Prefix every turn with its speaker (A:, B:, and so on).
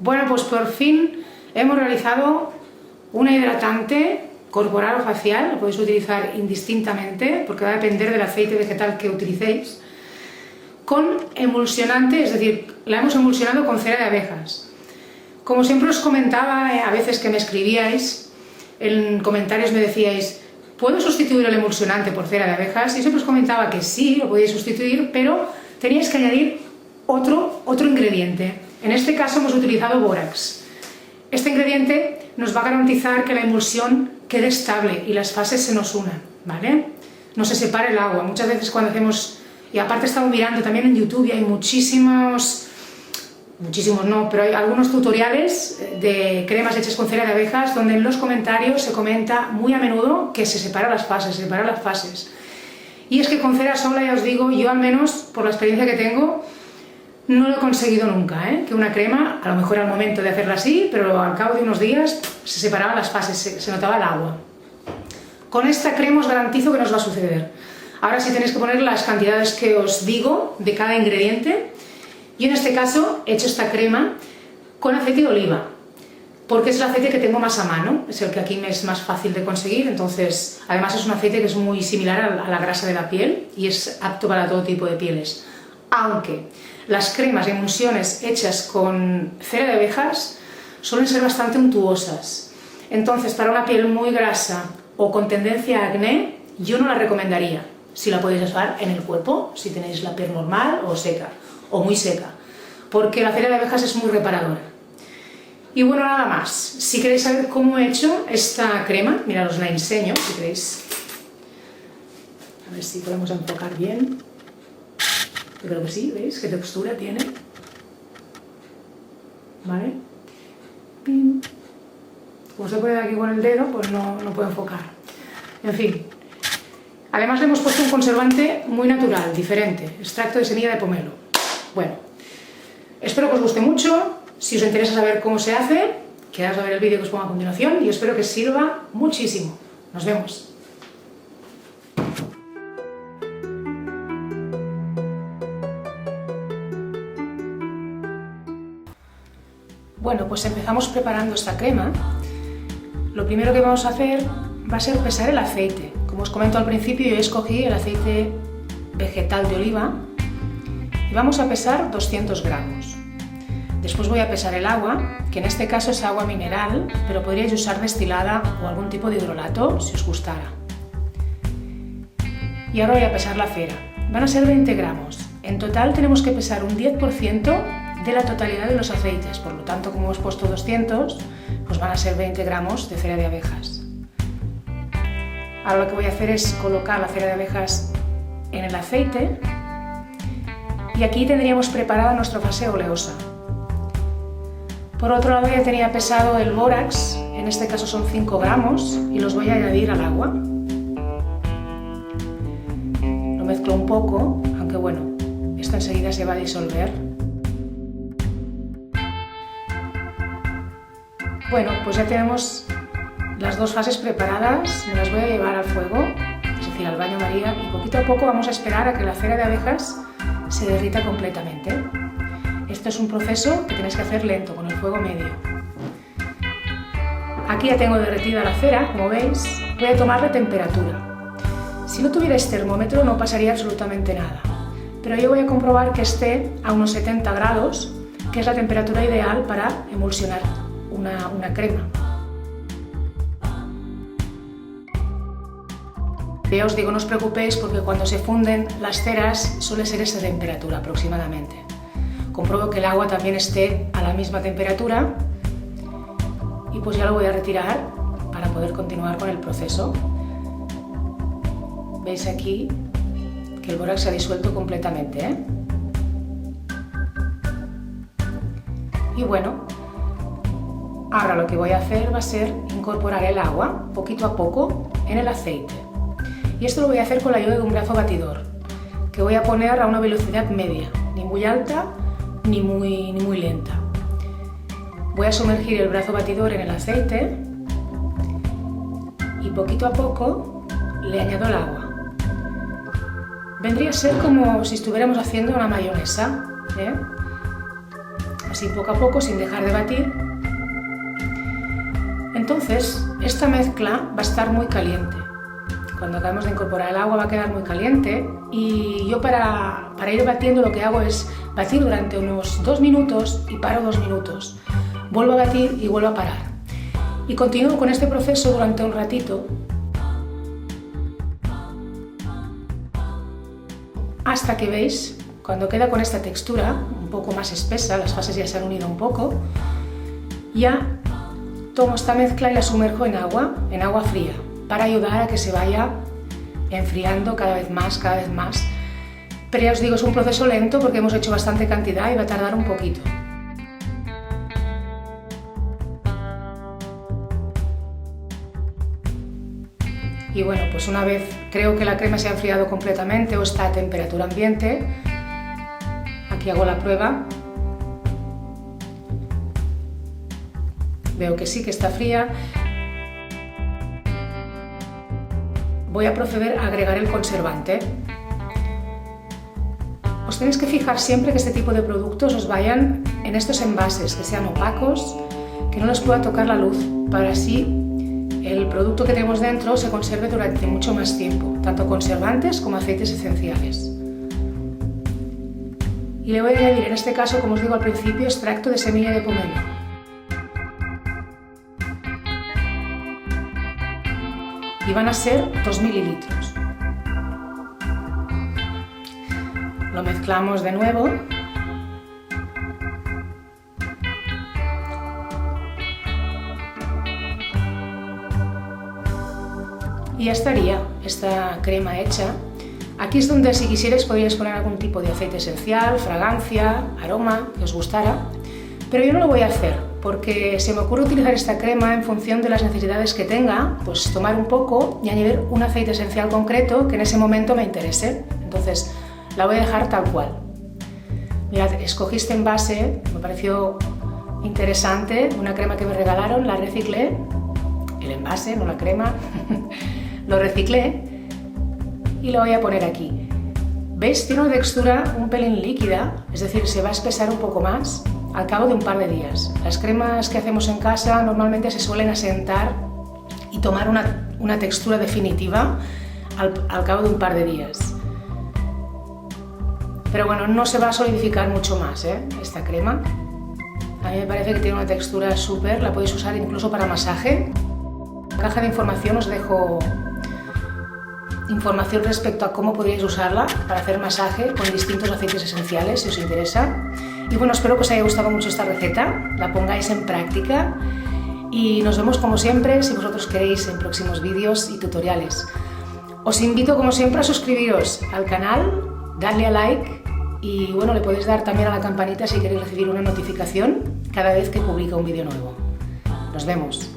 A: Bueno, pues por fin hemos realizado una hidratante corporal o facial, lo podéis utilizar indistintamente porque va a depender del aceite vegetal que utilicéis, con emulsionante, es decir, la hemos emulsionado con cera de abejas. Como siempre os comentaba, a veces que me escribíais, en comentarios me decíais, ¿puedo sustituir el emulsionante por cera de abejas? Y siempre os comentaba que sí, lo podíais sustituir, pero teníais que añadir otro ingrediente. En este caso hemos utilizado bórax. Este ingrediente nos va a garantizar que la emulsión quede estable y las fases se nos unan, ¿vale? No se separe el agua. Muchas veces cuando hacemos, y aparte he estado mirando también en YouTube y hay muchísimos no, pero hay algunos tutoriales de cremas hechas con cera de abejas donde en los comentarios se comenta muy a menudo que se separan las fases, Y es que con cera sola, ya os digo, yo al menos, por la experiencia que tengo, no lo he conseguido nunca, que una crema, a lo mejor al momento de hacerla así, pero al cabo de unos días se separaban las fases, se notaba el agua. Con esta crema os garantizo que no os va a suceder. Ahora sí tenéis que poner las cantidades que os digo de cada ingrediente. Yo en este caso he hecho esta crema con aceite de oliva, porque es el aceite que tengo más a mano, es el que aquí me es más fácil de conseguir, entonces además es un aceite que es muy similar a la grasa de la piel y es apto para todo tipo de pieles. Aunque las cremas y emulsiones hechas con cera de abejas suelen ser bastante untuosas, entonces para una piel muy grasa o con tendencia a acné yo no la recomendaría, si la podéis usar en el cuerpo, si tenéis la piel normal o seca, o muy seca, porque la cera de abejas es muy reparadora. Y bueno, nada más. Si queréis saber cómo he hecho esta crema, mirad, os la enseño, si queréis. A ver si podemos enfocar bien. Yo creo que sí, ¿veis? ¿Qué textura tiene? ¿Vale? Pim. Como se pone aquí con el dedo, pues no puedo enfocar. En fin. Además le hemos puesto un conservante muy natural, diferente, extracto de semilla de pomelo. Bueno, espero que os guste mucho. Si os interesa saber cómo se hace, quedaos a ver el vídeo que os pongo a continuación y espero que os sirva muchísimo. Nos vemos. Bueno, pues empezamos preparando esta crema. Lo primero que vamos a hacer va a ser pesar el aceite. Como os comento al principio, yo escogí el aceite vegetal de oliva y vamos a pesar 200 gramos. Después voy a pesar el agua, que en este caso es agua mineral, pero podríais usar destilada o algún tipo de hidrolato si os gustara. Y ahora voy a pesar la cera. Van a ser 20 gramos. En total tenemos que pesar un 10% de la totalidad de los aceites, por lo tanto, como hemos puesto 200, pues van a ser 20 gramos de cera de abejas. Ahora lo que voy a hacer es colocar la cera de abejas en el aceite y aquí tendríamos preparada nuestra fase oleosa. Por otro lado ya tenía pesado el bórax, en este caso son 5 gramos y los voy a añadir al agua. Lo mezclo un poco, aunque bueno, esto enseguida se va a disolver. Bueno, pues ya tenemos las dos fases preparadas, me las voy a llevar al fuego, es decir, al baño María, y poquito a poco vamos a esperar a que la cera de abejas se derrita completamente. Esto es un proceso que tenéis que hacer lento, con el fuego medio. Aquí ya tengo derretida la cera, como veis, voy a tomar la temperatura. Si no tuvierais termómetro no pasaría absolutamente nada, pero yo voy a comprobar que esté a unos 70 grados, que es la temperatura ideal para emulsionar una crema. Ya os digo, no os preocupéis porque cuando se funden las ceras suele ser esa temperatura aproximadamente. Compruebo que el agua también esté a la misma temperatura y pues ya lo voy a retirar para poder continuar con el proceso. Veis aquí que el bórax se ha disuelto completamente, Y bueno, ahora lo que voy a hacer va a ser incorporar el agua poquito a poco en el aceite. Y esto lo voy a hacer con la ayuda de un brazo batidor, que voy a poner a una velocidad media, ni muy alta ni muy lenta. Voy a sumergir el brazo batidor en el aceite y poquito a poco le añado el agua. Vendría a ser como si estuviéramos haciendo una mayonesa, así poco a poco, sin dejar de batir. Entonces, esta mezcla va a estar muy caliente. Cuando acabemos de incorporar el agua va a quedar muy caliente y yo para ir batiendo lo que hago es batir durante unos 2 minutos y paro 2 minutos. Vuelvo a batir y vuelvo a parar. Y continúo con este proceso durante un ratito hasta que veis, cuando queda con esta textura un poco más espesa, las fases ya se han unido un poco, ya tomo esta mezcla y la sumerjo en agua fría, para ayudar a que se vaya enfriando cada vez más. Pero ya os digo, es un proceso lento porque hemos hecho bastante cantidad y va a tardar un poquito. Y bueno, pues una vez creo que la crema se ha enfriado completamente o está a temperatura ambiente, aquí hago la prueba. Veo que sí, que está fría. Voy a proceder a agregar el conservante. Os tenéis que fijar siempre que este tipo de productos os vayan en estos envases, que sean opacos, que no les pueda tocar la luz, para así el producto que tenemos dentro se conserve durante mucho más tiempo, tanto conservantes como aceites esenciales. Y le voy a añadir, en este caso, como os digo al principio, extracto de semilla de pomelo. Y van a ser 2 mililitros. Lo mezclamos de nuevo. Y ya estaría esta crema hecha. Aquí es donde, si quisierais, podríais poner algún tipo de aceite esencial, fragancia, aroma, que os gustara. Pero yo no lo voy a hacer, porque se me ocurre utilizar esta crema en función de las necesidades que tenga, pues tomar un poco y añadir un aceite esencial concreto que en ese momento me interese. Entonces la voy a dejar tal cual. Mirad, escogí este envase, me pareció interesante, una crema que me regalaron, la reciclé, el envase, no la crema, lo reciclé y lo voy a poner aquí. ¿Veis? Tiene una textura un pelín líquida, es decir, se va a espesar un poco más al cabo de un par de días. Las cremas que hacemos en casa normalmente se suelen asentar y tomar una textura definitiva al cabo de un par de días. Pero bueno, no se va a solidificar mucho más, esta crema. A mí me parece que tiene una textura súper, la podéis usar incluso para masaje. En la caja de información os dejo información respecto a cómo podríais usarla para hacer masaje con distintos aceites esenciales, si os interesa. Y bueno, espero que os haya gustado mucho esta receta, la pongáis en práctica y nos vemos como siempre, si vosotros queréis, en próximos vídeos y tutoriales. Os invito como siempre a suscribiros al canal, darle a like y bueno, le podéis dar también a la campanita si queréis recibir una notificación cada vez que publique un vídeo nuevo. Nos vemos.